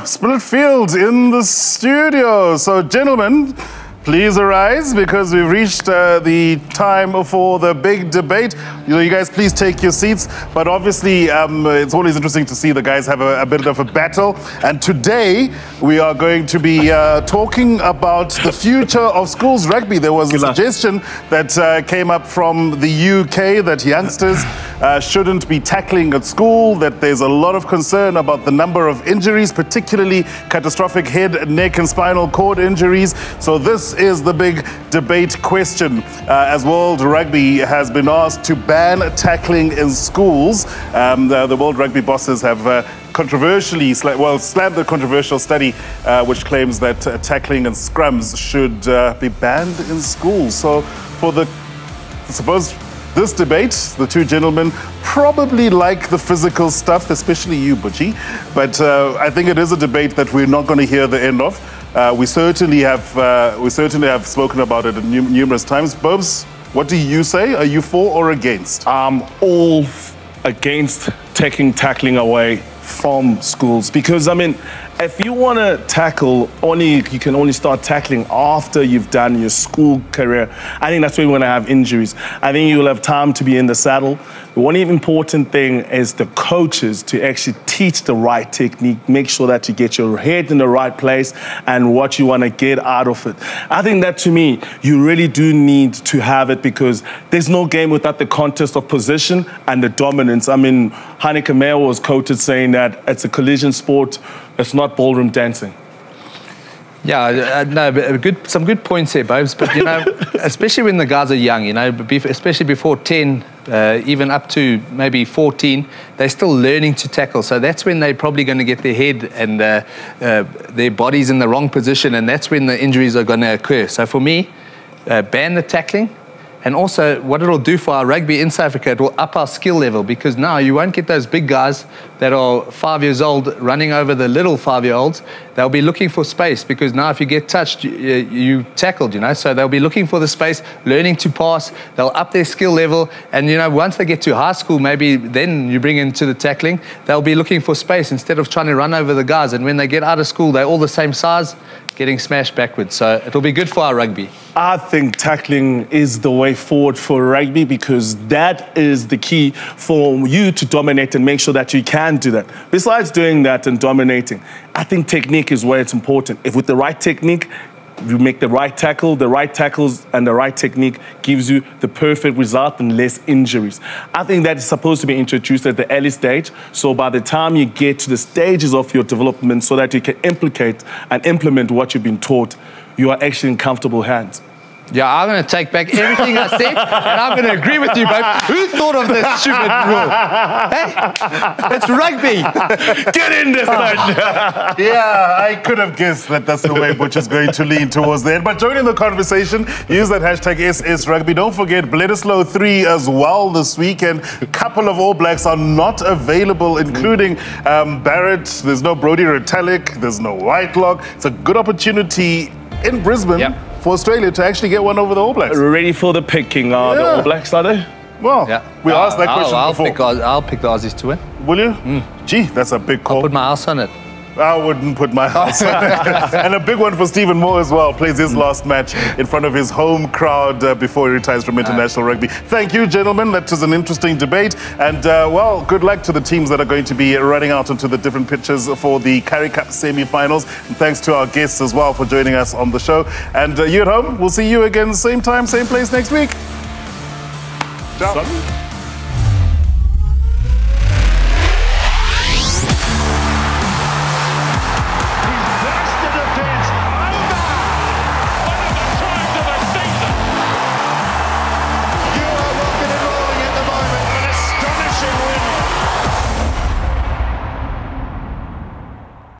Split field in the studio. So, gentlemen, please arise because we've reached the time for the big debate. You guys, please take your seats. But obviously, it's always interesting to see the guys have a bit of a battle. And today, we are going to be talking about the future of schools rugby. There was a suggestion that came up from the UK that youngsters shouldn't be tackling at school, that there's a lot of concern about the number of injuries, particularly catastrophic head, neck and spinal cord injuries. So this is the big debate question. As World Rugby has been asked to ban tackling in schools, the World Rugby bosses have controversially slammed the controversial study which claims that tackling and scrums should be banned in schools. So for this debate, the two gentlemen probably like the physical stuff, especially you, Butchie. But I think it is a debate that we're not going to hear the end of. We certainly have spoken about it numerous times. Bobs, what do you say? Are you for or against? I'm all against taking tackling away from schools because, I mean, if you want to tackle, you can only start tackling after you've done your school career. I think that's when you're going to have injuries. I think you'll have time to be in the saddle. The one important thing is the coaches to actually teach the right technique, make sure that you get your head in the right place and what you want to get out of it. I think that, to me, you really do need to have it because there's no game without the contest of position and the dominance. I mean, Heineke Meyer was quoted saying that it's a collision sport, it's not ballroom dancing. Yeah, no, but some good points here, Bobs. But, you know, especially when the guys are young, you know, especially before 10, even up to maybe 14, they're still learning to tackle. So that's when they're probably going to get their head and their bodies in the wrong position, and that's when the injuries are going to occur. So for me, ban the tackling. And also, what it'll do for our rugby in South Africa, it will up our skill level because now you won't get those big guys that are 5 years old running over the little 5-year-olds. They'll be looking for space because now if you get touched, you tackled, you know. So they'll be looking for the space, learning to pass. They'll up their skill level. And, you know, once they get to high school, maybe then you bring into the tackling, they'll be looking for space instead of trying to run over the guys. And when they get out of school, they're all the same size, getting smashed backwards. So it'll be good for our rugby. I think tackling is the way forward for rugby because that is the key for you to dominate and make sure that you can do that. Besides doing that and dominating, I think technique is where it's important. If with the right technique, you make the right tackle, the right tackles and the right technique gives you the perfect result and less injuries. I think that is supposed to be introduced at the early stage. So by the time you get to the stages of your development so that you can implement what you've been taught, you are actually in comfortable hands. Yeah, I'm going to take back everything I said, and I'm going to agree with you, babe. Who thought of this stupid rule? Hey? It's rugby. Get in this thing. Yeah, I could have guessed that that's the way Butch is going to lean towards that. But joining the conversation, use that hashtag SSRugby. Don't forget Bledisloe 3 as well this weekend. A couple of All Blacks are not available, including Barrett. There's no Brodie Retallick. There's no Whitelock. It's a good opportunity in Brisbane for Australia to actually get one over the All Blacks. Ready for the picking, the All Blacks, are they? Well, we asked that question before. I'll pick the Aussies to win. Will you? Gee, that's a big call. I'll put my house on it. I wouldn't put my house on it. And a big one for Stephen Moore as well. Plays his last match in front of his home crowd before he retires from international rugby. Thank you, gentlemen. That was an interesting debate. And, well, good luck to the teams that are going to be running out onto the different pitches for the Currie Cup semi-finals. And thanks to our guests as well for joining us on the show. And you at home, we'll see you again same time, same place next week. Ciao.